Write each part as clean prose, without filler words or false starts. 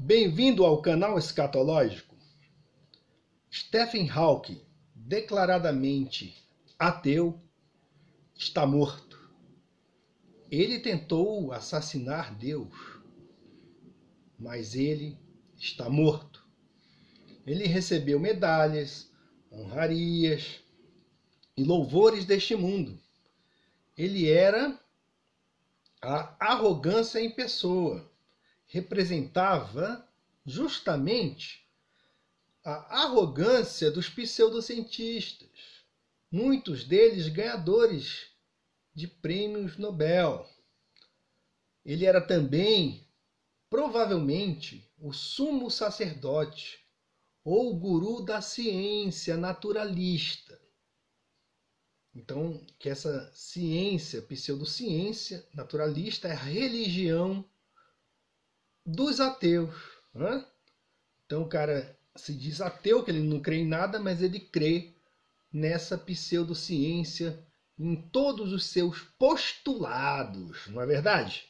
Bem-vindo ao canal escatológico. Stephen Hawking, declaradamente ateu, está morto. Ele tentou assassinar Deus, mas ele está morto. Ele recebeu medalhas, honrarias e louvores deste mundo. Ele era a arrogância em pessoa. Representava justamente a arrogância dos pseudocientistas, muitos deles ganhadores de prêmios Nobel. Ele era também, provavelmente, o sumo sacerdote ou guru da ciência naturalista. Então, que essa ciência, pseudociência naturalista, é a religião dos ateus. Né? Então o cara se diz ateu, que ele não crê em nada, mas ele crê nessa pseudociência em todos os seus postulados, não é verdade?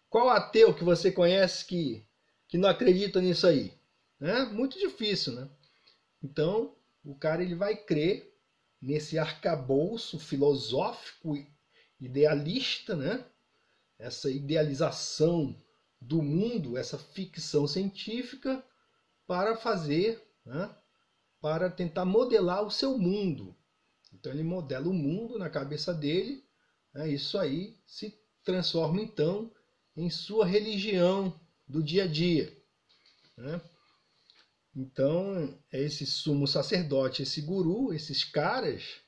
Qual ateu que você conhece que não acredita nisso aí? Muito difícil, né? Então o cara ele vai crer nesse arcabouço filosófico idealista, né? Essa idealização do mundo, essa ficção científica, para fazer, né, para tentar modelar o seu mundo. Então ele modela o mundo na cabeça dele, né, isso aí se transforma então em sua religião do dia a dia. Né? Então esse sumo sacerdote, esse guru, esses caras,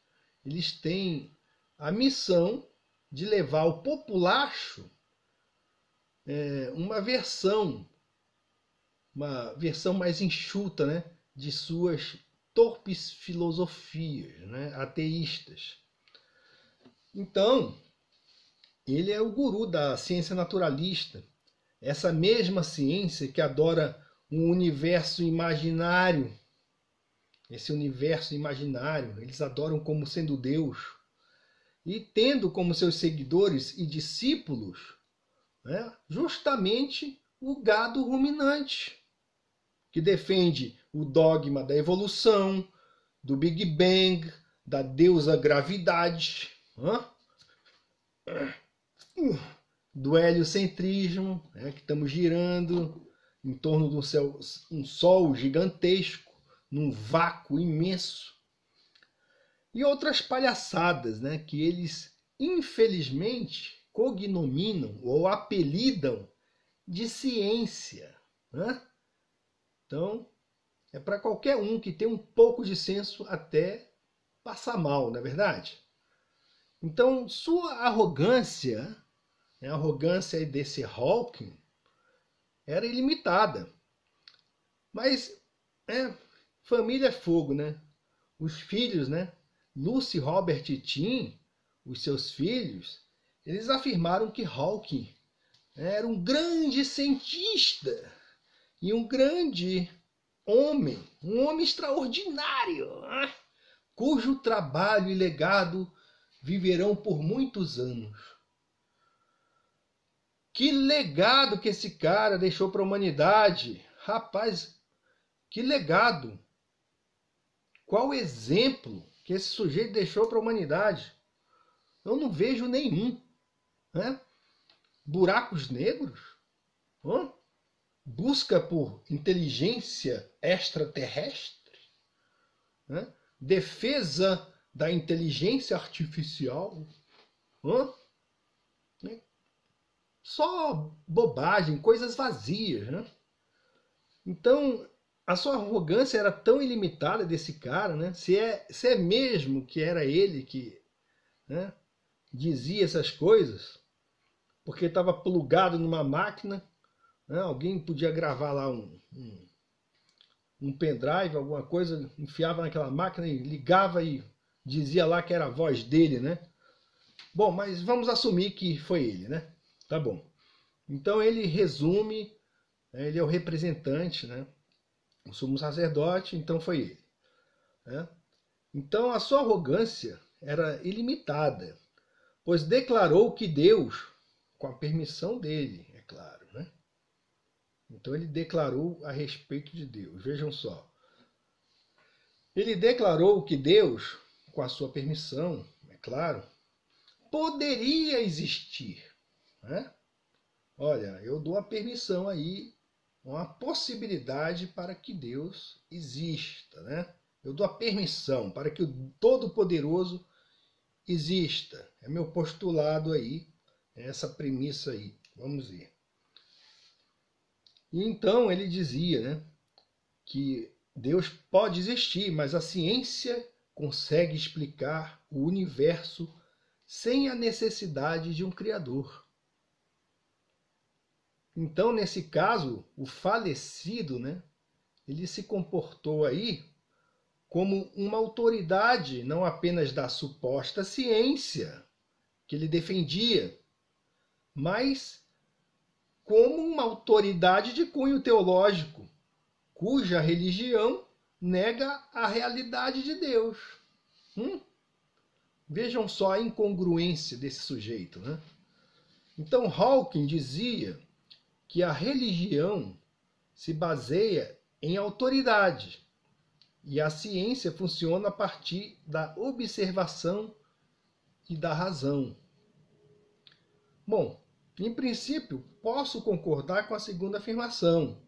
eles têm a missão de levar ao populacho uma versão mais enxuta, né, de suas torpes filosofias, né, ateístas. Então, ele é o guru da ciência naturalista, essa mesma ciência que adora um universo imaginário. Esse universo imaginário, eles adoram como sendo Deus. E tendo como seus seguidores e discípulos, né, justamente o gado ruminante, que defende o dogma da evolução, do Big Bang, da deusa gravidade, do heliocentrismo, que estamos girando em torno de um sol gigantesco, num vácuo imenso, e outras palhaçadas, né, que eles, infelizmente, cognominam ou apelidam de ciência. Né? Então, é para qualquer um que tem um pouco de senso até passar mal, não é verdade? Então, sua arrogância, a arrogância desse Hawking, era ilimitada. Mas, família é fogo, né? Os filhos, né? Lucy, Robert e Tim, os seus filhos, eles afirmaram que Hawking era um grande cientista e um grande homem, um homem extraordinário, cujo trabalho e legado viverão por muitos anos. Que legado que esse cara deixou para a humanidade! Rapaz, que legado! Qual exemplo que esse sujeito deixou para a humanidade? Eu não vejo nenhum. Buracos negros? Busca por inteligência extraterrestre? Defesa da inteligência artificial? Só bobagem, coisas vazias. Então, a sua arrogância era tão ilimitada desse cara, né? Se é mesmo que era ele que dizia essas coisas, porque estava plugado numa máquina, alguém podia gravar lá um pendrive, alguma coisa, enfiava naquela máquina e ligava e dizia lá que era a voz dele, né? Bom, mas vamos assumir que foi ele, né? Tá bom. Então ele resume, ele é o representante, né? O sumo sacerdote, então foi ele. Então a sua arrogância era ilimitada, pois declarou que Deus, com a permissão dele, é claro, né, Então ele declarou a respeito de Deus. Vejam só. Ele declarou que Deus, com a sua permissão, é claro, poderia existir, né? Olha, eu dou a permissão aí, uma possibilidade para que Deus exista, né? Eu dou a permissão para que o Todo-Poderoso exista. É meu postulado aí, é essa premissa aí. Vamos ver. E então ele dizia, né, que Deus pode existir, mas a ciência consegue explicar o universo sem a necessidade de um criador. Então, nesse caso, o falecido, né, ele se comportou aí como uma autoridade, não apenas da suposta ciência que ele defendia, mas como uma autoridade de cunho teológico, cuja religião nega a realidade de Deus. Vejam só a incongruência desse sujeito, né? Então Hawking dizia que a religião se baseia em autoridade e a ciência funciona a partir da observação e da razão. Bom, em princípio, posso concordar com a segunda afirmação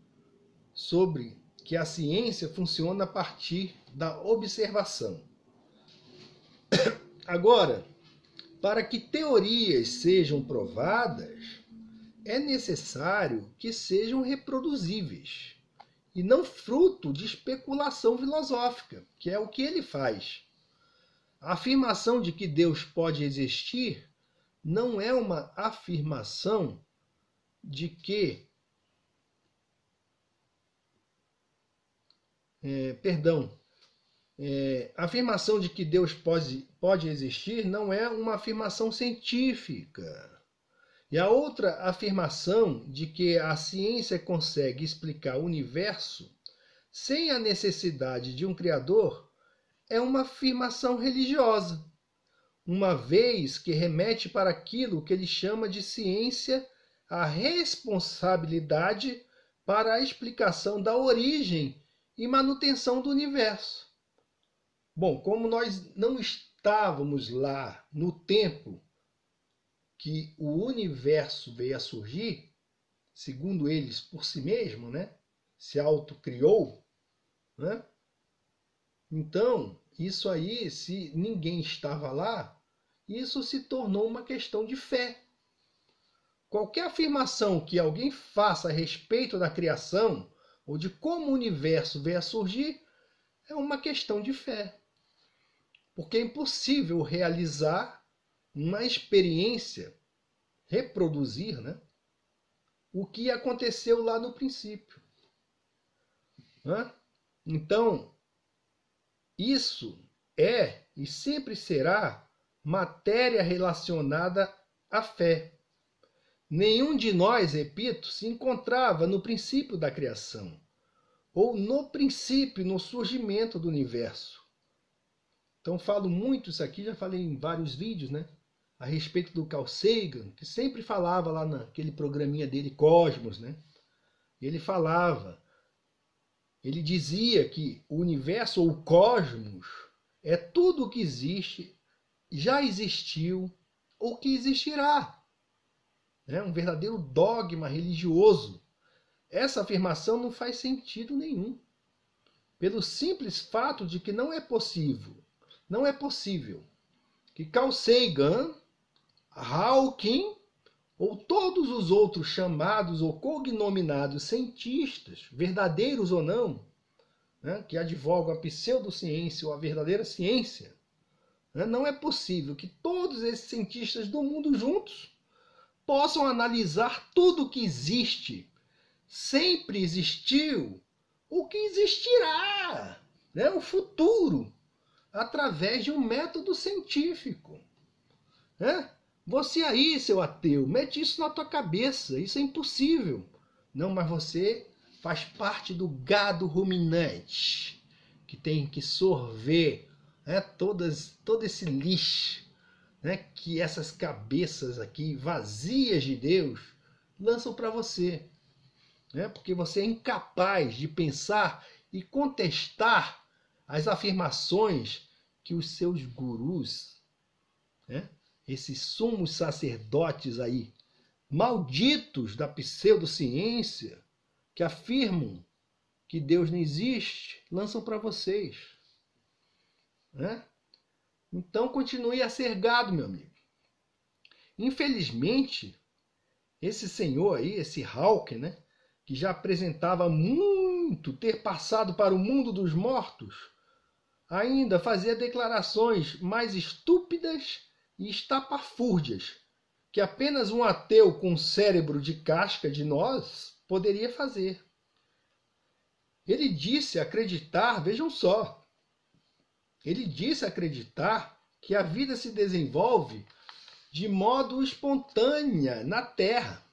sobre que a ciência funciona a partir da observação. Agora, para que teorias sejam provadas, é necessário que sejam reproduzíveis e não fruto de especulação filosófica, que é o que ele faz. A afirmação de que Deus pode existir não é uma afirmação de que a afirmação de que Deus pode existir não é uma afirmação científica. E a outra afirmação de que a ciência consegue explicar o universo sem a necessidade de um criador é uma afirmação religiosa, uma vez que remete para aquilo que ele chama de ciência a responsabilidade para a explicação da origem e manutenção do universo. Bom, como nós não estávamos lá no tempo que o universo veio a surgir, segundo eles por si mesmo, né? Se autocriou, né? Então, isso aí, se ninguém estava lá, isso se tornou uma questão de fé. Qualquer afirmação que alguém faça a respeito da criação ou de como o universo veio a surgir é uma questão de fé. Porque é impossível realizar uma experiência, reproduzir, né, o que aconteceu lá no princípio. Então, isso é e sempre será matéria relacionada à fé. Nenhum de nós, repito, se encontrava no princípio da criação, ou no princípio, no surgimento do universo. Então falo muito isso aqui, já falei em vários vídeos, né? A respeito do Carl Sagan, que sempre falava lá naquele programinha dele, Cosmos, né? Ele dizia que o universo ou o cosmos é tudo o que existe, já existiu ou que existirá. É um verdadeiro dogma religioso. Essa afirmação não faz sentido nenhum. Pelo simples fato de que não é possível que Carl Sagan, Hawking ou todos os outros chamados ou cognominados cientistas, verdadeiros ou não, né, que advogam a pseudociência ou a verdadeira ciência, né, não é possível que todos esses cientistas do mundo juntos possam analisar tudo o que existe, sempre existiu, o que existirá, né, o futuro, através de um método científico. Né? Você aí, seu ateu, mete isso na tua cabeça, isso é impossível. Não, mas você faz parte do gado ruminante, que tem que sorver, né, todo esse lixo, né, que essas cabeças aqui vazias de Deus lançam para você. né? Porque você é incapaz de pensar e contestar as afirmações que os seus gurus, né? Esses sumos sacerdotes aí, malditos da pseudociência, que afirmam que Deus não existe, lançam para vocês, né? Então continue a ser gado, meu amigo. Infelizmente, esse senhor aí, esse Hawking, né, que já apresentava muito ter passado para o mundo dos mortos, ainda fazia declarações mais estúpidas e estapafúrdias que apenas um ateu com cérebro de casca de nós poderia fazer. Ele disse acreditar, vejam só, ele disse acreditar que a vida se desenvolve de modo espontâneo na Terra.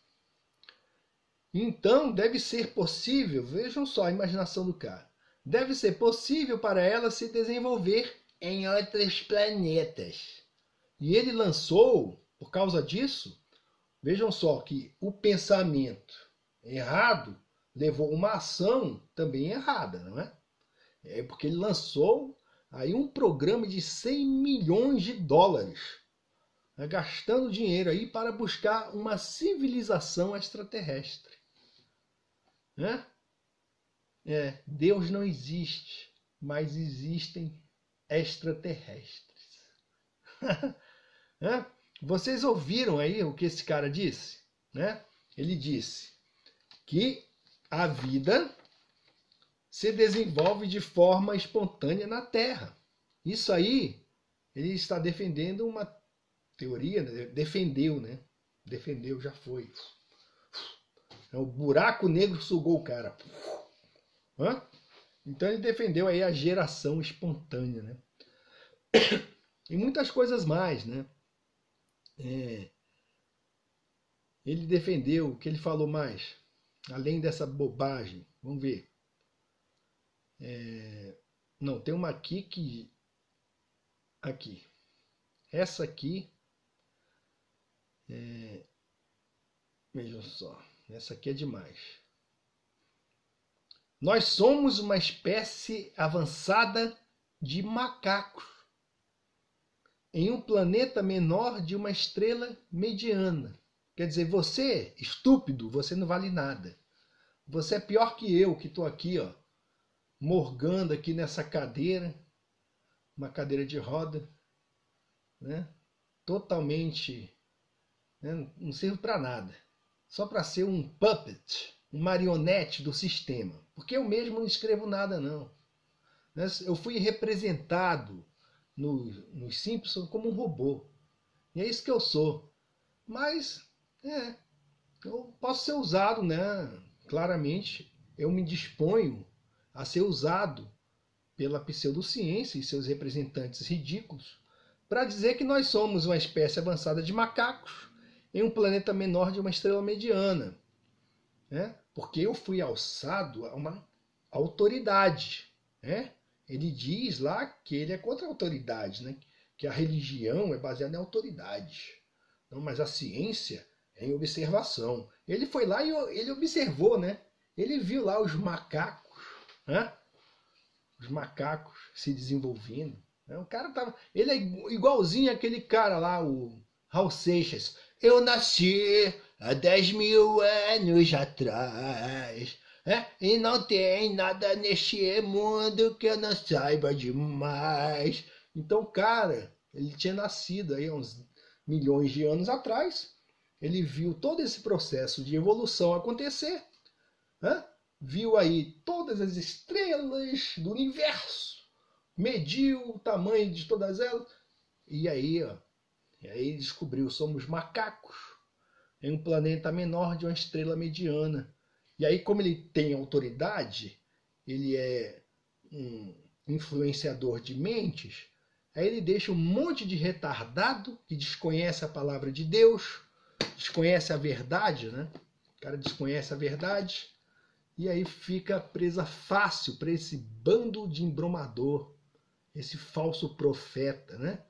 Então deve ser possível, vejam só a imaginação do cara, deve ser possível para ela se desenvolver em outros planetas. E ele lançou, por causa disso, vejam só que o pensamento errado levou uma ação também errada, não é? É porque ele lançou aí um programa de 100 milhões de dólares, né, gastando dinheiro aí para buscar uma civilização extraterrestre. Né? Deus não existe, mas existem extraterrestres. Vocês ouviram aí o que esse cara disse? Né? Ele disse que a vida se desenvolve de forma espontânea na Terra. Isso aí, ele está defendendo uma teoria, né? Defendeu, né? Defendeu, já foi. O buraco negro sugou o cara. Então ele defendeu aí a geração espontânea, né? E muitas coisas mais, né? Ele defendeu, o que ele falou mais? Além dessa bobagem, vamos ver. Não, tem uma aqui que... Aqui. Essa aqui... Vejam só. Essa aqui é demais. Nós somos uma espécie avançada de macacos em um planeta menor de uma estrela mediana. Quer dizer, você, estúpido, você não vale nada. Você é pior que eu, que estou aqui, ó, morgando aqui nessa cadeira, uma cadeira de roda, né? Totalmente, né? Não serve para nada. Só para ser um puppet, um marionete do sistema. Porque eu mesmo não escrevo nada, não. Eu fui representado nos Simpsons como um robô. E é isso que eu sou. Mas, eu posso ser usado, né? Claramente, eu me disponho a ser usado pela pseudociência e seus representantes ridículos para dizer que nós somos uma espécie avançada de macacos em um planeta menor de uma estrela mediana. Né? Porque eu fui alçado a uma autoridade. Né? Ele diz lá que ele é contra a autoridade, né? Que a religião é baseada em autoridade. Não, mas a ciência é em observação. Ele foi lá e ele observou, né? Ele viu lá os macacos, né? Os macacos se desenvolvendo. Né? O cara tava, ele é igualzinho aquele cara lá, o Raul Seixas. Eu nasci há 10 mil anos atrás. E não tem nada neste mundo que eu não saiba demais. Então, cara, ele tinha nascido aí há uns milhões de anos atrás. Ele viu todo esse processo de evolução acontecer. Viu aí todas as estrelas do universo. Mediu o tamanho de todas elas. E aí descobriu, somos macacos em um planeta menor de uma estrela mediana. E aí, como ele tem autoridade, ele é um influenciador de mentes, aí ele deixa um monte de retardado que desconhece a palavra de Deus, desconhece a verdade, né? O cara desconhece a verdade, e aí fica presa fácil para esse bando de embromador, esse falso profeta, né?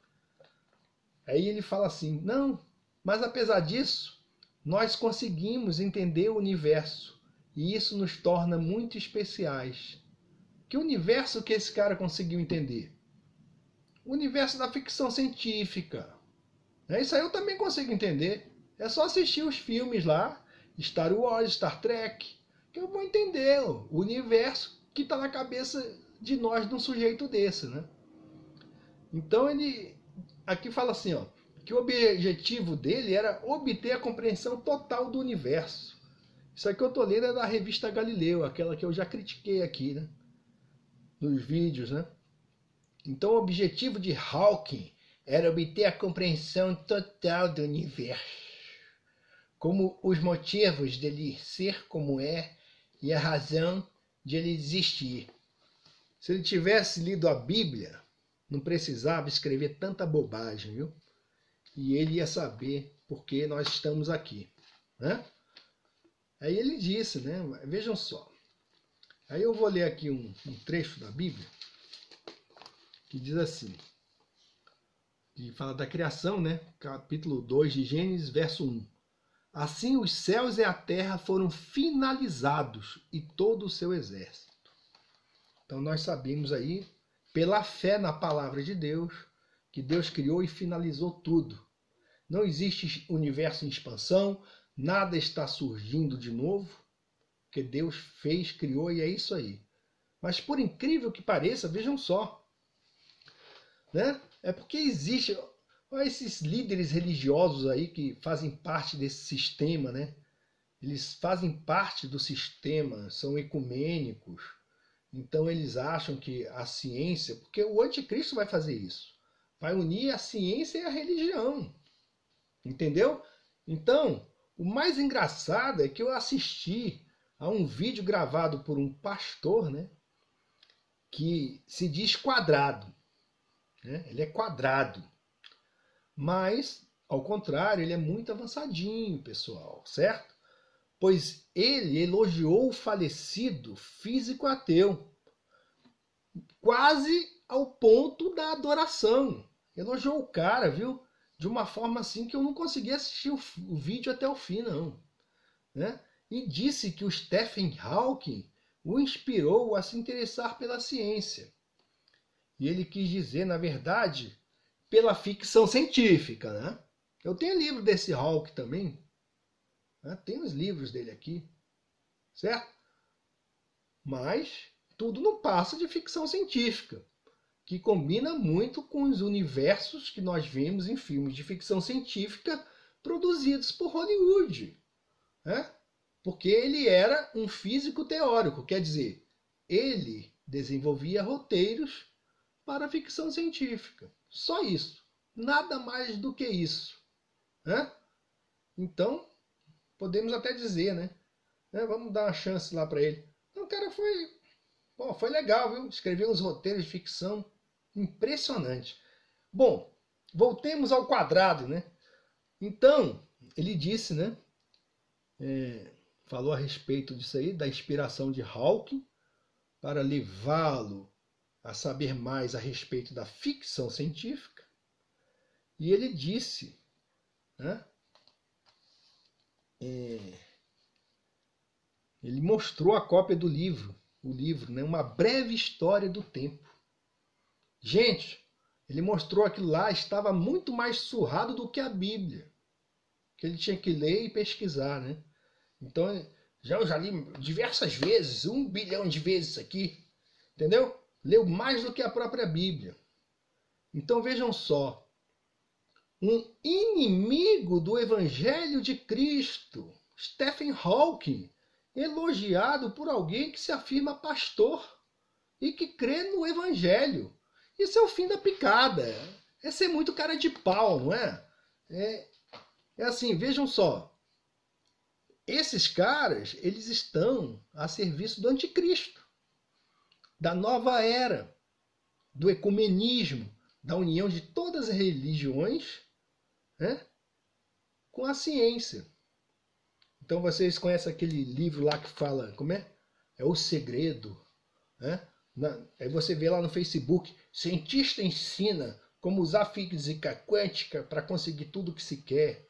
Aí ele fala assim, não, mas apesar disso, nós conseguimos entender o universo E isso nos torna muito especiais. Que universo que esse cara conseguiu entender? O universo da ficção científica. Isso aí eu também consigo entender. É só assistir os filmes lá, Star Wars, Star Trek, que eu vou entender o universo que está na cabeça de nós, de um sujeito desse, né? Então ele aqui fala assim, ó, que o objetivo dele era obter a compreensão total do universo. Isso aqui eu tô lendo é da revista Galileu, aquela que eu já critiquei aqui, né? Nos vídeos, né? Então o objetivo de Hawking era obter a compreensão total do universo, como os motivos dele ser como é e a razão de ele existir. Se ele tivesse lido a Bíblia, não precisava escrever tanta bobagem, viu? E ele ia saber por que nós estamos aqui, né? Aí ele disse, né? Vejam só. Aí eu vou ler aqui um trecho da Bíblia que diz assim, que fala da criação, né? Capítulo 2 de Gênesis, verso 1. Assim os céus e a terra foram finalizados e todo o seu exército. Então nós sabemos aí, pela fé na palavra de Deus, que Deus criou e finalizou tudo. Não existe universo em expansão, nada está surgindo de novo, porque Deus fez, criou e é isso aí. Mas por incrível que pareça, vejam só, né? É porque existe, olha esses líderes religiosos aí que fazem parte desse sistema, né? Eles fazem parte do sistema, são ecumênicos. Então eles acham que a ciência, porque o anticristo vai fazer isso, vai unir a ciência e a religião. Entendeu? Então, o mais engraçado é que eu assisti a um vídeo gravado por um pastor, né? Que se diz quadrado. Né? Ele é quadrado. Mas, ao contrário, ele é muito avançadinho, pessoal, certo? Pois ele elogiou o falecido físico ateu, quase ao ponto da adoração. Elogiou o cara, viu? De uma forma assim que eu não consegui assistir o vídeo até o fim, não. Né? E disse que o Stephen Hawking o inspirou a se interessar pela ciência. E ele quis dizer, na verdade, pela ficção científica, né? Eu tenho livro desse Hawking também. Né? Tem os livros dele aqui. Certo? Mas tudo não passa de ficção científica, que combina muito com os universos que nós vemos em filmes de ficção científica produzidos por Hollywood. Né? Porque ele era um físico teórico, quer dizer, ele desenvolvia roteiros para ficção científica. Só isso. Nada mais do que isso. Né? Então, podemos até dizer, né? Vamos dar uma chance lá para ele. Então, o cara foi legal, viu? Escreveu uns roteiros de ficção impressionante. Bom, voltemos ao quadrado, né? Então, ele disse, né? Falou a respeito disso aí, da inspiração de Hawking, para levá-lo a saber mais a respeito da ficção científica. E ele disse, né? Ele mostrou a cópia do livro, o livro, né? Uma breve história do tempo. Gente, ele mostrou aquilo lá, estava muito mais surrado do que a Bíblia, que ele tinha que ler e pesquisar, né? Então, eu já li diversas vezes, 1 bilhão de vezes isso aqui, entendeu? Leu mais do que a própria Bíblia. Então vejam só, um inimigo do Evangelho de Cristo, Stephen Hawking, elogiado por alguém que se afirma pastor e que crê no Evangelho. Isso é o fim da picada. É ser muito cara de pau, não é? É assim, vejam só. Esses caras, eles estão a serviço do anticristo, da nova era, do ecumenismo, da união de todas as religiões, né, com a ciência. Então vocês conhecem aquele livro lá que fala, como é? É O Segredo, né? Aí você vê lá no Facebook, cientista ensina como usar física quântica para conseguir tudo o que se quer.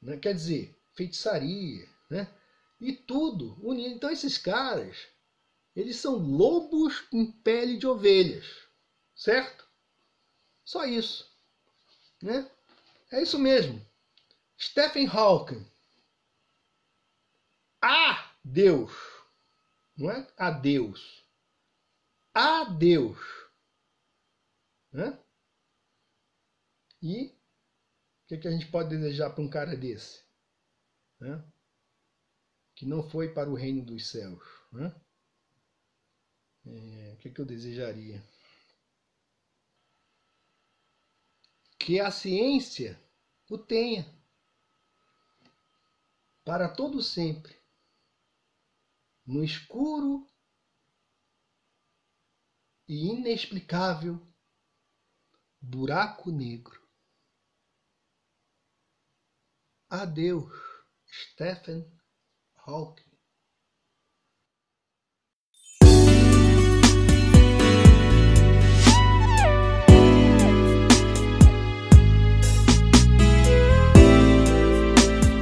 Né? Quer dizer, feitiçaria. Né? e tudo unido. Então esses caras, eles são lobos em pele de ovelhas, certo? Só isso, né? É isso mesmo. Stephen Hawking. A Deus. Não é a Deus. A Deus. Né? E o que a gente pode desejar para um cara desse? Né? Que não foi para o reino dos céus. Né? O que eu desejaria? Que a ciência o tenha para todo sempre, no escuro e inexplicável buraco negro. Adeus, Stephen Hawking.